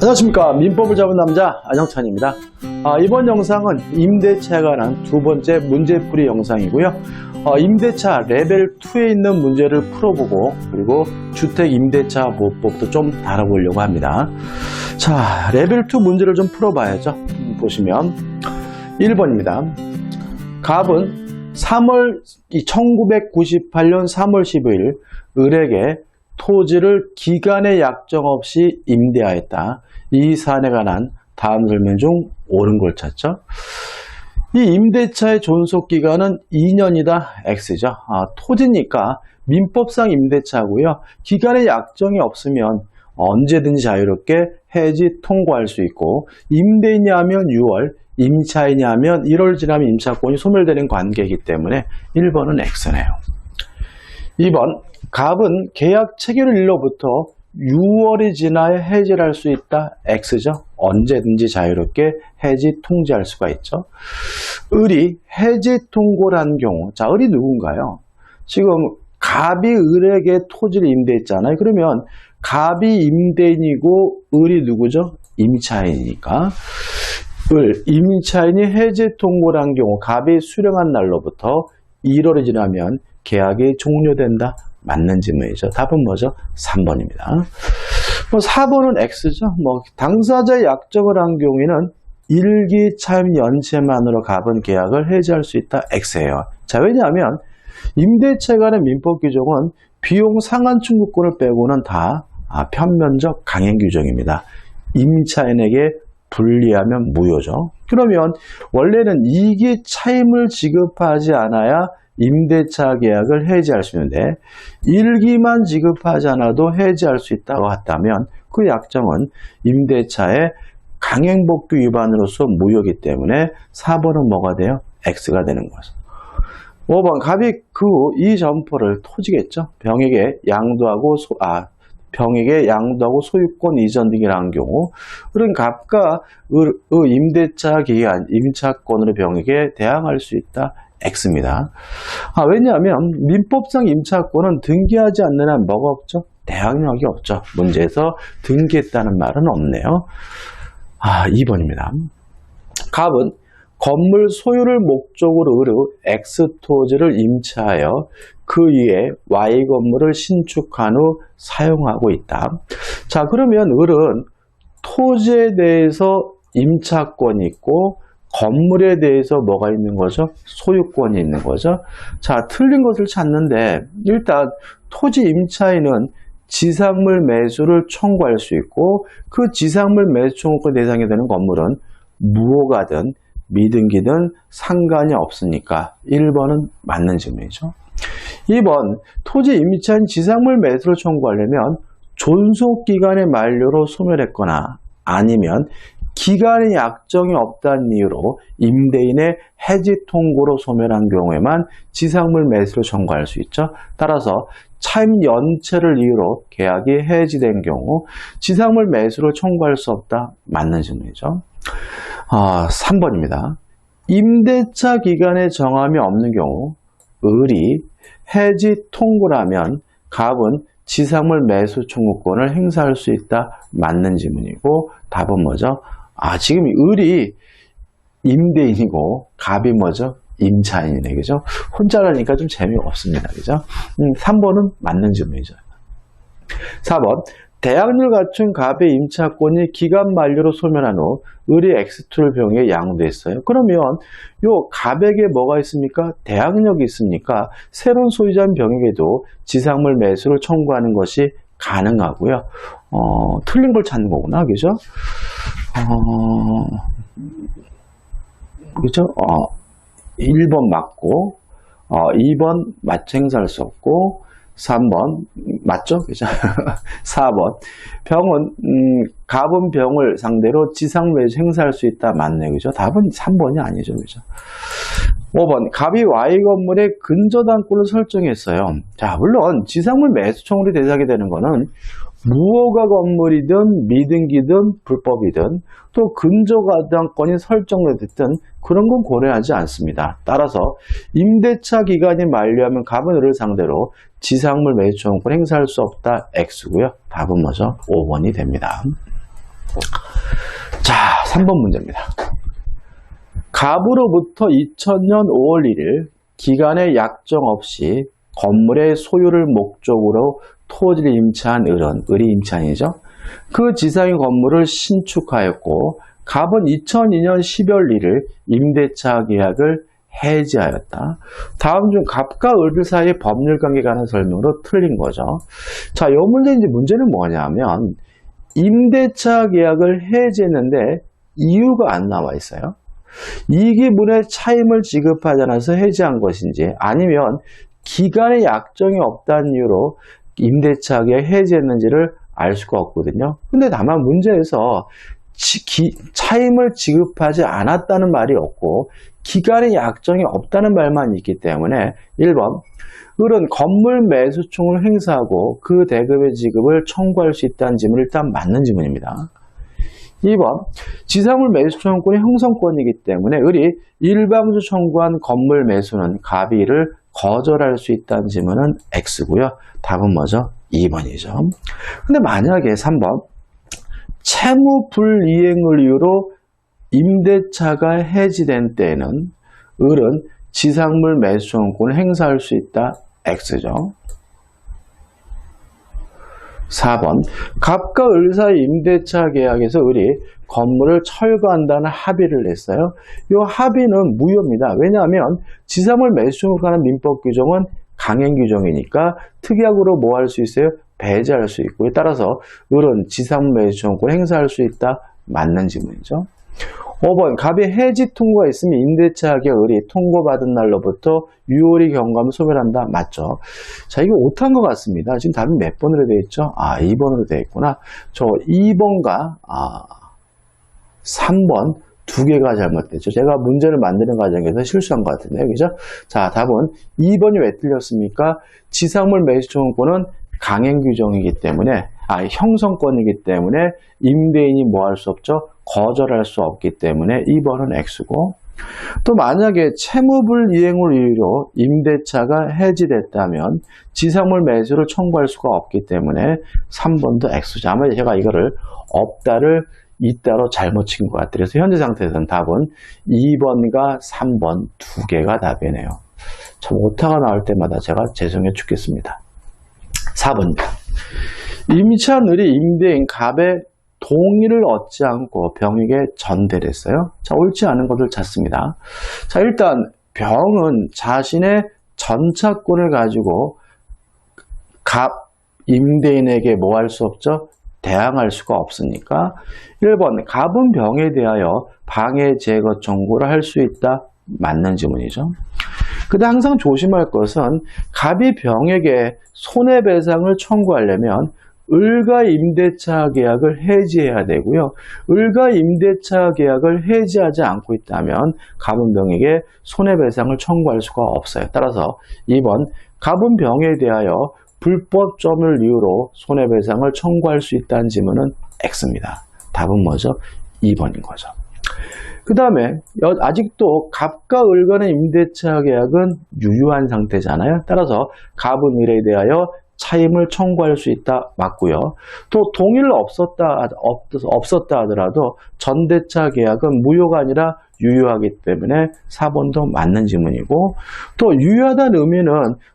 안녕하십니까. 민법을 잡은 남자 안영찬입니다. 이번 영상은 임대차에 관한 두 번째 문제풀이 영상이고요. 임대차 레벨 2에 있는 문제를 풀어보고 그리고 주택 임대차 보호법도 좀 다뤄보려고 합니다. 자, 레벨 2 문제를 좀 풀어봐야죠. 보시면 1번입니다. 갑은 1998년 3월 15일 을에게 토지를 기간의 약정 없이 임대하였다. 이 사안에 관한 다음 설명 중 옳은 걸 찾죠. 이 임대차의 존속기간은 2년이다. X죠. 토지니까 민법상 임대차고요. 기간의 약정이 없으면 언제든지 자유롭게 해지 통고할 수 있고, 임대인이 하면 6월, 임차인이 하면 1월 지나면 임차권이 소멸되는 관계이기 때문에 1번은 X네요. 2번, 갑은 계약 체결일로부터 6월이 지나야 해지를 할 수 있다. X죠. 언제든지 자유롭게 해지 통지할 수가 있죠. 을이 해지 통고를 한 경우, 자, 을이 누군가요? 지금 갑이 을에게 토지를 임대했잖아요. 그러면 갑이 임대인이고 을이 누구죠? 임차인이니까. 임차인이 해지 통고를 한 경우 갑이 수령한 날로부터 1월이 지나면 계약이 종료된다. 맞는 질문이죠. 답은 뭐죠? 3번입니다. 4번은 X죠. 당사자의 약정을 한 경우에는 일기 차임 연체만으로 갑은 계약을 해지할 수 있다. X예요. 자, 왜냐하면 임대차에 관한 민법 규정은 비용 상한 청구권을 빼고는 다 편면적 강행 규정입니다. 임차인에게 불리하면 무효죠. 그러면 원래는 이기 차임을 지급하지 않아야 임대차 계약을 해지할 수 있는데 일기만 지급하지 않아도 해지할 수 있다고 했다면 그 약정은 임대차의 강행복귀 위반으로서 무효이기 때문에 4번은 뭐가 돼요? X가 되는 거죠. 5번, 갑이 그 후 이 점포를 토지겠죠. 병에게 양도하고 소유권 이전 등이라는 경우, 그런 갑과 임대차 기간, 임차권으로 병에게 대항할 수 있다. X입니다. 왜냐하면 민법상 임차권은 등기하지 않는 한 뭐가 없죠? 대항력이 없죠. 문제에서 등기했다는 말은 없네요. 2번입니다. 갑은 건물 소유를 목적으로 을의 X 토지를 임차하여 그 위에 Y 건물을 신축한 후 사용하고 있다. 자, 그러면 을은 토지에 대해서 임차권이 있고 건물에 대해서 뭐가 있는 거죠? 소유권이 있는 거죠. 자, 틀린 것을 찾는데 일단 토지 임차인은 지상물 매수를 청구할 수 있고 그 지상물 매수 청구권 대상이 되는 건물은 무효가든 미등기든 상관이 없으니까 1번은 맞는 질문이죠. 2번, 토지 임차인 지상물 매수를 청구하려면 존속기간의 만료로 소멸했거나 아니면 기간의 약정이 없다는 이유로 임대인의 해지 통고로 소멸한 경우에만 지상물 매수를 청구할 수 있죠. 따라서 차임 연체를 이유로 계약이 해지된 경우 지상물 매수를 청구할 수 없다. 맞는 질문이죠. 3번입니다. 임대차 기간에 정함이 없는 경우 을이 해지 통고라면 갑은 지상물 매수 청구권을 행사할 수 있다. 맞는 질문이고 답은 뭐죠? 지금 을이 임대인이고 갑이 뭐죠? 임차인이네. 그죠? 혼자라니까 좀 재미없습니다. 그죠? 3번은 맞는 질문이죠. 4번. 대항력을 갖춘 갑의 임차권이 기간 만료로 소멸한 후 을이 X2를 병에 양도했어요. 그러면 요 갑에게 뭐가 있습니까? 대항력이 있으니까 새로운 소유자인 병에게도 지상물 매수를 청구하는 것이 가능하고요. 틀린 걸 찾는 거구나. 그죠? 그죠? 1번 맞고, 2번 마치 행사할 수 없고, 3번 맞죠? 그죠? 4번 병은 갑은 병을 상대로 지상물 매수 행사할 수 있다. 맞네. 그죠? 답은 3번이 아니죠. 그죠? 5번 갑이 Y 건물의 근저당권을 설정했어요. 자, 물론 지상물 매수 청구로 대상이 되는 거는 무허가 건물이든 미등기든 불법이든 또 근저당권이 설정됐든 그런 건 고려하지 않습니다. 따라서 임대차 기간이 만료하면 갑은 을을 상대로 지상물 매수 청구권 행사할 수 없다. X고요. 답은 뭐죠? 5번이 됩니다. 자, 3번 문제입니다. 갑으로부터 2000년 5월 1일 기간의 약정 없이 건물의 소유를 목적으로 토지를 임차한 을이 임차인이죠. 그 지상의 건물을 신축하였고 갑은 2002년 12월 1일 임대차 계약을 해지하였다. 다음 중 갑과 을 사이의 법률관계에 관한 설명으로 틀린 거죠. 자, 이 문제는 뭐냐면 임대차 계약을 해지했는데 이유가 안 나와 있어요. 이기분의 차임을 지급하지 않아서 해지한 것인지 아니면 기간의 약정이 없다는 이유로 임대차 계약 해지했는지를 알 수가 없거든요. 근데 다만 문제에서 차임을 지급하지 않았다는 말이 없고 기간의 약정이 없다는 말만 있기 때문에 1번 을은 건물 매수총을 행사하고 그 대금의 지급을 청구할 수 있다는 지문은 일단 맞는 지문입니다. 2번 지상물 매수청구권이 형성권이기 때문에 을이 일방주 청구한 건물 매수는 갑이 이를 거절할 수 있다는 지문은 X고요. 답은 뭐죠? 2번이죠. 근데 만약에 3번 채무 불이행을 이유로 임대차가 해지된 때에는 을은 지상물 매수청구권을 행사할 수 있다. X죠. 4번 갑과 을 사이 임대차 계약에서 을이 건물을 철거한다는 합의를 했어요. 이 합의는 무효입니다. 왜냐하면 지상물 매수청구에 관한 민법 규정은 강행 규정이니까 특약으로 뭐 할 수 있어요? 배제할 수 있고요. 따라서 을은 지상물 매수청구권을 행사할 수 있다. 맞는 지문이죠. 5번 갑이 해지 통고가 있으면 임대차 계약 을이 통고받은 날로부터 유효리 경과하면 소멸한다. 맞죠? 자, 이거 오타인 것 같습니다. 지금 답이 몇 번으로 되어 있죠? 2번으로 되어 있구나. 저 2번과 3번 두 개가 잘못됐죠. 제가 문제를 만드는 과정에서 실수한 것 같은데요. 그죠? 자, 답은 2번이 왜 틀렸습니까? 지상물 매수청구권은 강행 규정이기 때문에 형성권이기 때문에 임대인이 뭐 할 수 없죠? 거절할 수 없기 때문에 2번은 X고 또 만약에 채무불이행을 이유로 임대차가 해지됐다면 지상물 매수를 청구할 수가 없기 때문에 3번도 X죠. 아마 제가 이거를 없다를 있다로 잘못 친 것 같아요. 그래서 현재 상태에서는 답은 2번과 3번 두 개가 답이네요. 참 오타가 나올 때마다 제가 죄송해 죽겠습니다. 4번입니다. 임차한 을이 임대인 갑의 동의를 얻지 않고 병에게 전대를 했어요. 자, 옳지 않은 것을 찾습니다. 자, 일단 병은 자신의 전차권을 가지고 갑 임대인에게 뭐 할 수 없죠? 대항할 수가 없으니까 1번 갑은 병에 대하여 방해 제거 청구를 할 수 있다. 맞는 지문이죠. 근데 항상 조심할 것은 갑이 병에게 손해배상을 청구하려면 을과 임대차 계약을 해지해야 되고요. 을과 임대차 계약을 해지하지 않고 있다면 갑은 병에게 손해배상을 청구할 수가 없어요. 따라서 2번 갑은 병에 대하여 불법점을 이유로 손해배상을 청구할 수 있다는 지문은 X입니다. 답은 뭐죠? 2번인 거죠. 그 다음에 아직도 갑과 을 간의 임대차 계약은 유효한 상태잖아요. 따라서 갑은 을에 대하여 차임을 청구할 수 있다. 맞고요. 또 동의를 없었다 하더라도 전대차 계약은 무효가 아니라 유효하기 때문에 4번도 맞는 지문이고 또 유효하다는 의미는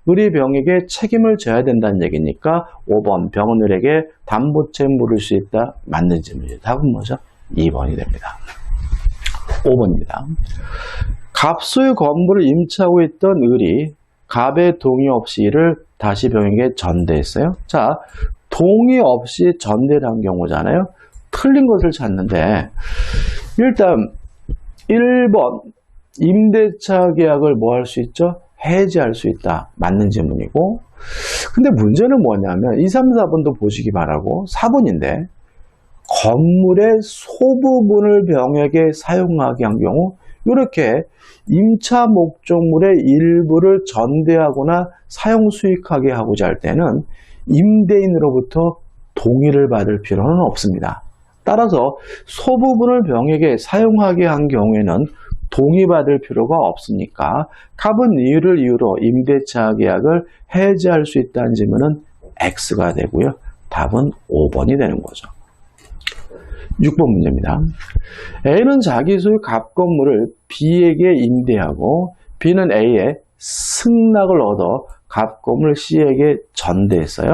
을이 병에게 책임을 져야 된다는 얘기니까 5번 병은 을에게 담보채무 물을 수 있다. 맞는 지문이에요. 답은 뭐죠? 2번이 됩니다. 5번입니다. 갑 소유 건물을 임차하고 있던 을이 갑의 동의 없이 이를 다시 병에게 전대했어요. 자, 동의 없이 전대를 한 경우잖아요. 틀린 것을 찾는데 일단 1번 임대차 계약을 뭐 할 수 있죠? 해지할 수 있다. 맞는 지문이고 근데 문제는 뭐냐면 2, 3, 4번도 보시기 바라고 4번인데 건물의 소부분을 병에게 사용하게 한 경우 이렇게 임차 목적물의 일부를 전대하거나 사용 수익하게 하고자 할 때는 임대인으로부터 동의를 받을 필요는 없습니다. 따라서 소부분을 병에게 사용하게 한 경우에는 동의받을 필요가 없으니까 갑은 이유를 이유로 임대차 계약을 해지할 수 있다는 질문은 X가 되고요. 답은 5번이 되는 거죠. 6번 문제입니다. A는 자기 소유 갑 건물을 B에게 임대하고 B는 A의 승낙을 얻어 갑 건물 C에게 전대했어요.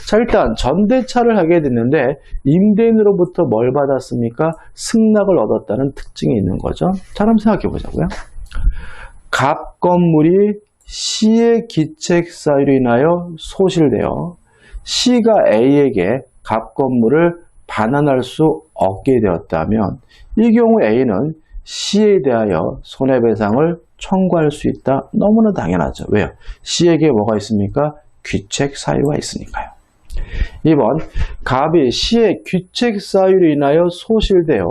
자, 일단 전대차를 하게 됐는데 임대인으로부터 뭘 받았습니까? 승낙을 얻었다는 특징이 있는 거죠. 자, 한번 생각해 보자고요. 갑 건물이 C의 기책 사유로 인하여 소실되어 C가 A에게 갑 건물을 반환할 수 없게 되었다면 이 경우 A는 C에 대하여 손해배상을 청구할 수 있다. 너무나 당연하죠. 왜요? C에게 뭐가 있습니까? 귀책 사유가 있으니까요. 2번, 갑이 C의 귀책 사유로 인하여 소실되어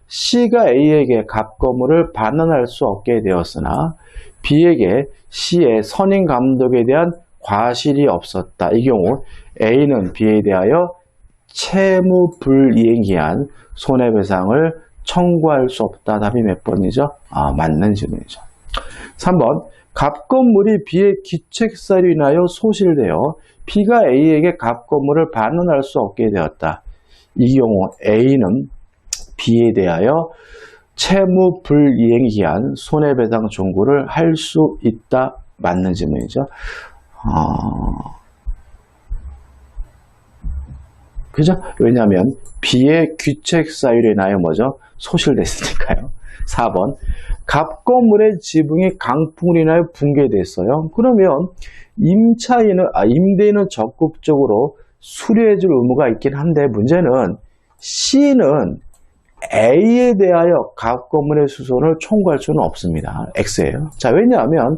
C가 A에게 갑 건물을 반환할 수 없게 되었으나 B에게 C의 선임 감독에 대한 과실이 없었다. 이 경우 A는 B에 대하여 채무 불이행기한 손해배상을 청구할 수 없다. 답이 몇 번이죠? 맞는 질문이죠. 3번, 갑 건물이 B의 기책 사유로 인하여 소실되어 B가 A에게 갑 건물을 반환할 수 없게 되었다. 이 경우 A는 B에 대하여 채무 불이행 기한 손해배상 청구를 할 수 있다. 맞는 질문이죠. 그죠? 왜냐하면 B의 귀책 사유로 인하여 뭐죠? 소실됐으니까요. 4번, 갑 건물의 지붕이 강풍으로 인하여 붕괴됐어요. 그러면 임대인은 적극적으로 수리해줄 의무가 있긴 한데 문제는 C는 A에 대하여 갑 건물의 수선을 청구할 수는 없습니다. X예요. 자, 왜냐하면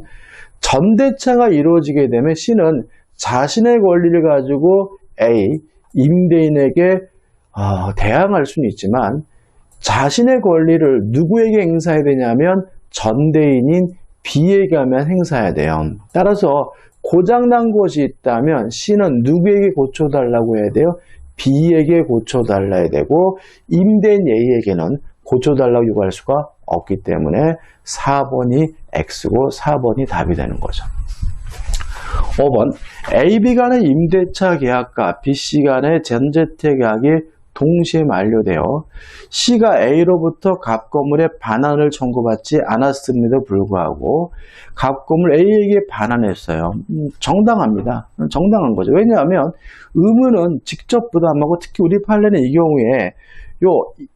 전대차가 이루어지게 되면 C는 자신의 권리를 가지고 A, 임대인에게 대항할 수는 있지만 자신의 권리를 누구에게 행사해야 되냐면 전대인인 B에게 하면 행사해야 돼요. 따라서 고장난 것이 있다면 C는 누구에게 고쳐달라고 해야 돼요? B에게 고쳐달라 해야 되고 임대인 A에게는 고쳐달라고 요구할 수가 없기 때문에 4번이 X고 4번이 답이 되는 거죠. 5번, AB 간의 임대차 계약과 BC 간의 전재택 계약이 동시에 만료되어 C가 A로부터 갑 건물의 반환을 청구받지 않았음에도 불구하고 갑 건물 A에게 반환했어요. 정당합니다. 정당한 거죠. 왜냐하면 의무는 직접 부담하고 특히 우리 판례는 이 경우에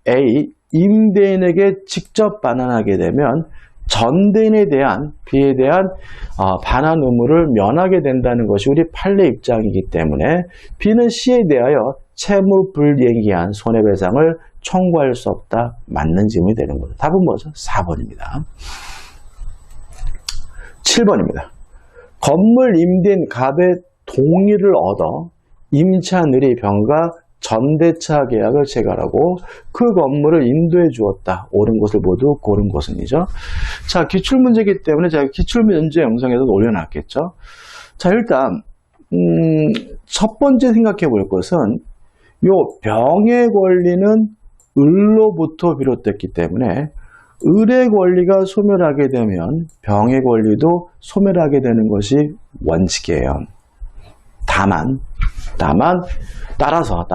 A, 임대인에게 직접 반환하게 되면 전대인에 대한 B에 대한 반환 의무를 면하게 된다는 것이 우리 판례 입장이기 때문에 B는 C에 대하여 채무 불이행 기한 손해배상을 청구할 수 없다. 맞는 질문이 되는 거죠. 답은 뭐죠? 4번입니다. 7번입니다. 건물 임대인 갑의 동의를 얻어 임차 누리 병과 전대차 계약을 체결하고 그 건물을 인도해 주었다. 옳은 것을 모두 고른 것은이죠. 자, 기출문제이기 때문에 제가 기출문제 영상에도 올려놨겠죠. 자, 일단 첫 번째 생각해 볼 것은 요 병의 권리는 을로부터 비롯됐기 때문에 을의 권리가 소멸하게 되면 병의 권리도 소멸하게 되는 것이 원칙이에요. 다만 따라서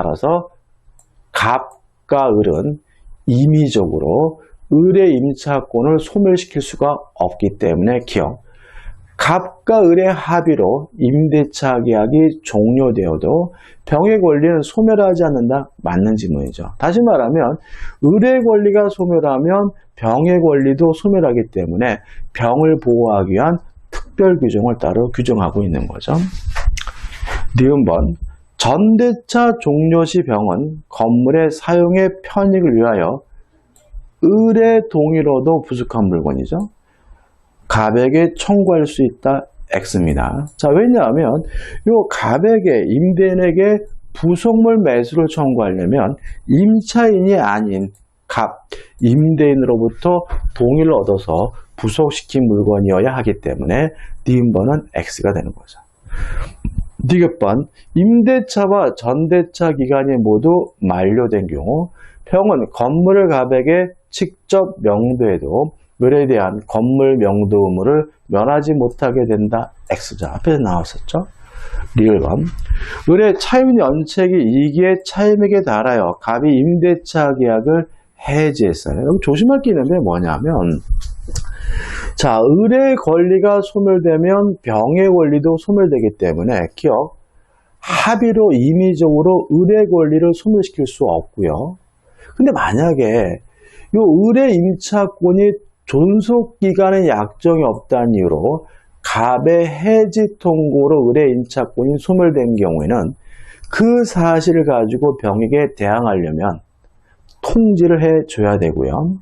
갑과 을은 임의적으로 을의 임차권을 소멸시킬 수가 없기 때문에 기억. 갑과 을의 합의로 임대차 계약이 종료되어도 병의 권리는 소멸하지 않는다. 맞는 질문이죠. 다시 말하면 을의 권리가 소멸하면 병의 권리도 소멸하기 때문에 병을 보호하기 위한 특별 규정을 따로 규정하고 있는 거죠. 니은 번, 전대차 종료 시 병은 건물의 사용의 편익을 위하여 을의 동의로도 부속한 물건이죠. 갑에게 청구할 수 있다. X입니다. 자, 왜냐하면 요 갑에게 임대인에게 부속물 매수를 청구하려면 임차인이 아닌 갑, 임대인으로부터 동의를 얻어서 부속시킨 물건이어야 하기 때문에 니은번은 X가 되는 거죠. 디귿번, 임대차와 전대차 기간이 모두 만료된 경우 병은 건물을 갑에게 직접 명도해도 을에 대한 건물 명도 의무를 면하지 못하게 된다. X죠. 앞에 나왔었죠. 리을번. 을의 차임 연책이 이기의 차임에게 달하여 갑이 임대차 계약을 해지했어요. 여기 조심할 게 있는데 뭐냐면, 자, 을의 권리가 소멸되면 병의 권리도 소멸되기 때문에 기억, 합의로 임의적으로 을의 권리를 소멸시킬 수 없고요. 근데 만약에 이 을의 임차권이 존속기간의 약정이 없다는 이유로 갑의 해지 통고로 을의 임차권이 소멸된 경우에는 그 사실을 가지고 병에게 대항하려면 통지를 해줘야 되고요.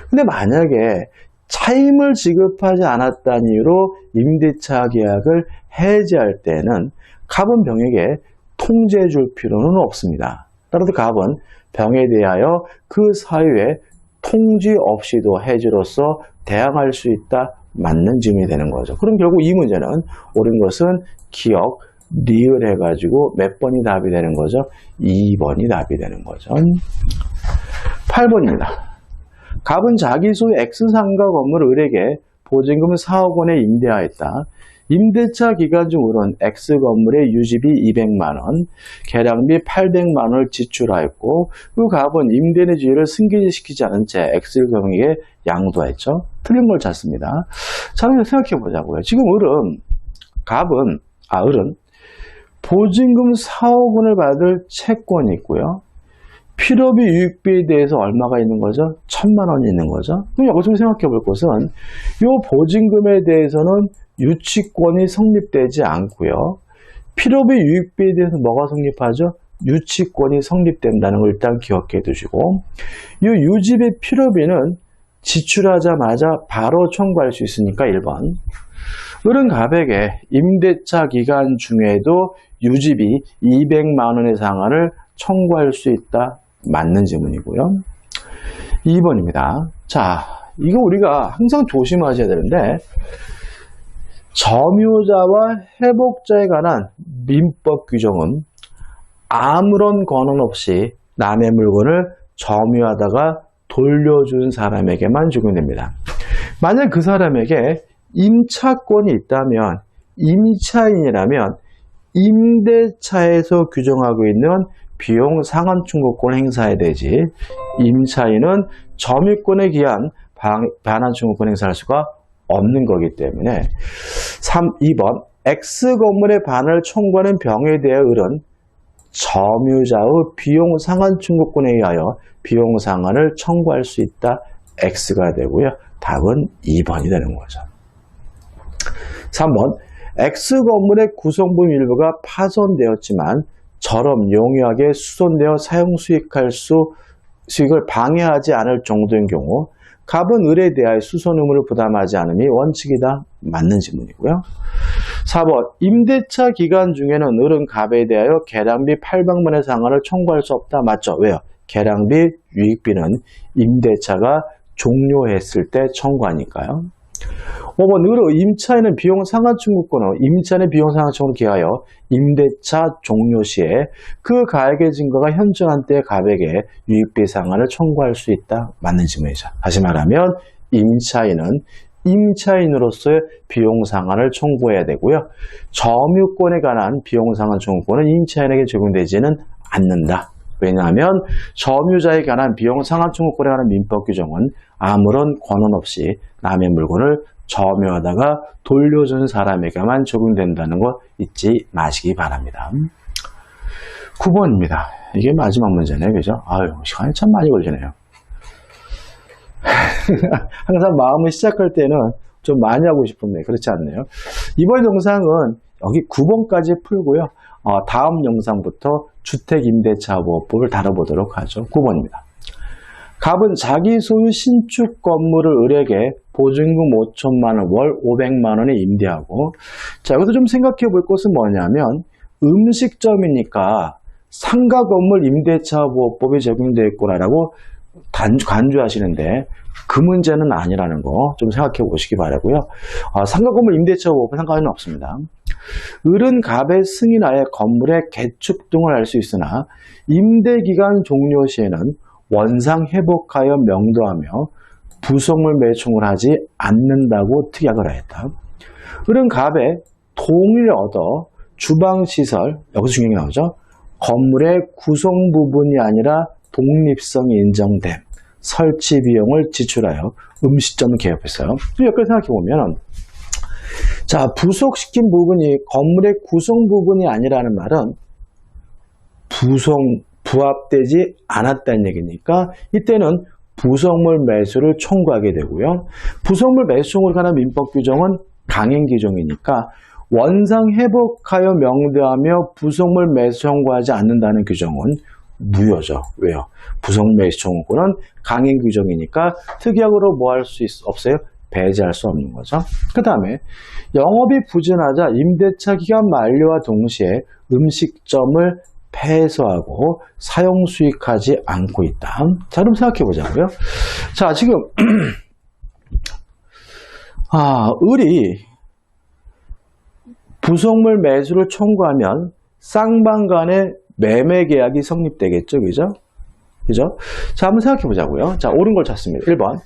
근데 만약에 차임을 지급하지 않았다는 이유로 임대차 계약을 해지할 때는 갑은 병에게 통지해 줄 필요는 없습니다. 따라서 갑은 병에 대하여 그 사유에 통지 없이도 해지로서 대항할 수 있다. 맞는 질문이 되는 거죠. 그럼 결국 이 문제는 옳은 것은 기억, 리을 해가지고 몇 번이 답이 되는 거죠? 2번이 답이 되는 거죠. 8번입니다. 갑은 자기 소유 X상가 건물을 을에게 보증금 4억 원에 임대하였다. 임대차 기간 중 을은 X 건물의 유지비 200만 원, 계량비 800만 원을 지출하였고 그 갑은 임대인의 지위를 승계시키지 않은 채 X 경에게 양도했죠. 틀린 걸 찾습니다. 자, 그럼 생각해 보자고요. 지금 을은 보증금 4억 원을 받을 채권이 있고요. 필요비 유익비에 대해서 얼마가 있는 거죠? 1,000만 원이 있는 거죠. 그럼 여기서 생각해 볼 것은 이 보증금에 대해서는 유치권이 성립되지 않고요. 필요비 유익비에 대해서 뭐가 성립하죠? 유치권이 성립된다는 걸 일단 기억해 두시고 이 유지비 필요비는 지출하자마자 바로 청구할 수 있으니까 1번. 을은 갑에게 임대차 기간 중에도 유지비 200만 원의 상한을 청구할 수 있다. 맞는 질문이고요. 2번입니다. 자, 이거 우리가 항상 조심하셔야 되는데 점유자와 회복자에 관한 민법 규정은 아무런 권한 없이 남의 물건을 점유하다가 돌려준 사람에게만 적용됩니다. 만약 그 사람에게 임차권이 있다면 임차인이라면 임대차에서 규정하고 있는 비용 상한 청구권을 행사해야 되지 임차인은 점유권에 기한 반환 청구권 행사할 수가 없는 거기 때문에 2번 X 건물의 반환을 청구하는 병에 대해 을은 점유자의 비용 상한 청구권에 의하여 비용 상한을 청구할 수 있다. X가 되고요. 답은 2번이 되는 거죠. 3번 X 건물의 구성품 일부가 파손되었지만 저럼 용이하게 수선되어 사용 수익을 방해하지 않을 정도인 경우 갑은 을에 대하여 수선 의무를 부담하지 않음이 원칙이다. 맞는 질문이고요. 4번 임대차 기간 중에는 을은 갑에 대하여 계량비 800만 원의 상한을 청구할 수 없다. 맞죠? 왜요? 계량비, 유익비는 임대차가 종료했을 때 청구하니까요. 5번 을의 임차인은 비용 상한 청구권은 임차인의 비용 상한 청구를 기하여 임대차 종료 시에 그 가액의 증거가 현저한 때 갑에게 유익비 상한을 청구할 수 있다. 맞는 질문이죠. 다시 말하면 임차인은 임차인으로서의 비용 상한을 청구해야 되고요. 점유권에 관한 비용 상한 청구권은 임차인에게 적용되지는 않는다. 왜냐하면 점유자에 관한 비용 상한 청구권에 관한 민법 규정은 아무런 권한 없이 남의 물건을 점유하다가 돌려준 사람에게만 적용된다는 거 잊지 마시기 바랍니다. 9번입니다. 이게 마지막 문제네, 그죠? 아유, 시간이 참 많이 걸리네요. 항상 마음을 시작할 때는 좀 많이 하고 싶은데 그렇지 않네요. 이번 영상은 여기 9번까지 풀고요. 다음 영상부터 주택임대차보호법을 다뤄보도록 하죠. 9번입니다. 갑은 자기 소유 신축 건물을 을에게 보증금 5천만 원, 월 500만 원에 임대하고 자, 여기서 좀 생각해 볼 것은 뭐냐면 음식점이니까 상가 건물 임대차보호법이 적용되어 있구나라고 간주하시는데 그 문제는 아니라는 거 좀 생각해 보시기 바라고요. 상가 건물 임대차보호법은 상관은 없습니다. 을은 갑의 승인하에 건물의 개축 등을 할 수 있으나 임대기간 종료 시에는 원상 회복하여 명도하며 부속물 매칭을 하지 않는다고 특약을 하였다. 을은 갑의 동의를 얻어 주방시설, 여기서 중요한 게 나오죠. 건물의 구성 부분이 아니라 독립성이 인정됨. 설치 비용을 지출하여 음식점을 개업했어요. 여기까지 생각해보면, 자, 부속시킨 부분이 건물의 구성 부분이 아니라는 말은 부합되지 않았다는 얘기니까 이때는 부속물 매수를 청구하게 되고요. 부속물 매수 청구에 관한 민법 규정은 강행 규정이니까 원상 회복하여 명대하며 부속물 매수 청구하지 않는다는 규정은 무효죠. 왜요? 부속물 매수 청구는 강행 규정이니까 특약으로 뭐 할 수 없어요? 배제할 수 없는 거죠. 그 다음에 영업이 부진하자 임대차 기간 만료와 동시에 음식점을 폐쇄하고 사용 수익하지 않고 있다. 자, 그럼 생각해 보자고요. 자, 지금 을이 부속물 매수를 청구하면 쌍방 간의 매매 계약이 성립되겠죠. 그죠? 그죠? 자, 한번 생각해 보자고요. 자, 옳은 걸 찾습니다. 1번.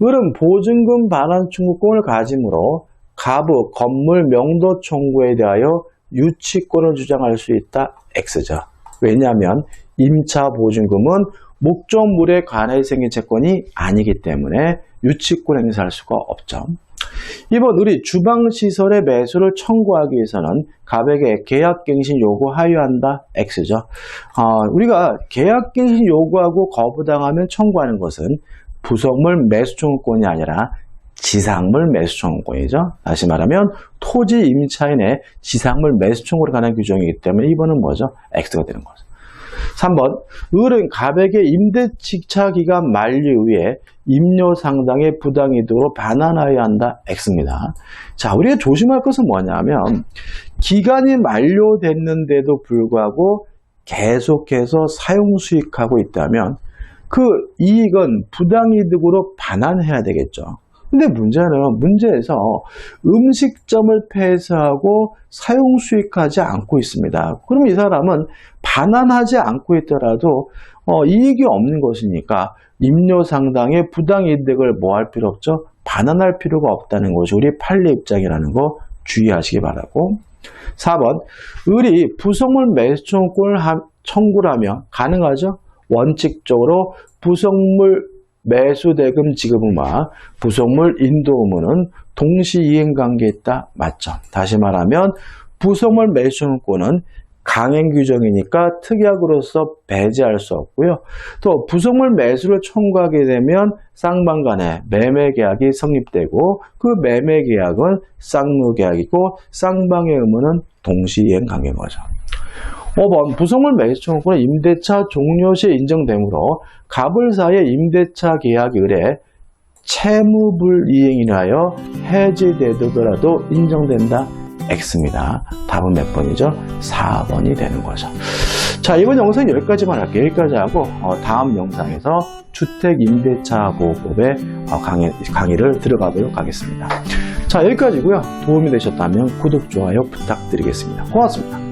을은 보증금 반환 청구권을 가지므로 가부, 건물 명도 청구에 대하여 유치권을 주장할 수 있다. X죠. 왜냐하면 임차 보증금은 목적물에 관해 생긴 채권이 아니기 때문에 유치권 행사할 수가 없죠. 2번, 을이 주방시설의 매수를 청구하기 위해서는 갑에게 계약갱신 요구 하여한다. X죠. 우리가 계약갱신 요구하고 거부당하면 청구하는 것은 부속물 매수 청구권이 아니라 지상물 매수 청구권이죠. 다시 말하면 토지 임차인의 지상물 매수 청구에 관한 규정이기 때문에 2번은 뭐죠? X가 되는 거죠. 3번, 을은 갑에게 임대차 기간 만료 후에 임료 상당의 부당이득으로 반환하여야 한다. X입니다. 자, 우리가 조심할 것은 뭐냐면 기간이 만료됐는데도 불구하고 계속해서 사용 수익하고 있다면 그 이익은 부당이득으로 반환해야 되겠죠. 근데 문제에서 음식점을 폐쇄하고 사용 수익하지 않고 있습니다. 그러면 이 사람은 반환하지 않고 있더라도 이익이 없는 것이니까 임료 상당의 부당이득을 뭐 할 필요 없죠? 반환할 필요가 없다는 것이 우리 판례 입장이라는 거 주의하시기 바라고. 4번, 을이 부속물 매수 청구권을 청구를 하면 가능하죠? 원칙적으로 부속물 매수대금 지급 의무와 부속물 인도 의무는 동시 이행관계에 있다. 맞죠? 다시 말하면 부속물 매수 청구권은 강행 규정이니까 특약으로서 배제할 수 없고요. 또 부속물 매수를 청구하게 되면 쌍방 간의 매매 계약이 성립되고 그 매매 계약은 쌍무 계약이고 쌍방의 의무는 동시 이행 관계인 거죠. 5번, 부속물 매수 청구권은 임대차 종료 시에 인정되므로 갑을 사이의 임대차 계약 을에 채무불이행이하여 해지되더라도 인정된다. X입니다. 답은 몇 번이죠? 4번이 되는 거죠. 자, 이번 영상은 여기까지만 할게요. 여기까지 하고 다음 영상에서 주택임대차보호법의 강의를 들어가도록 하겠습니다. 자, 여기까지고요. 도움이 되셨다면 구독, 좋아요 부탁드리겠습니다. 고맙습니다.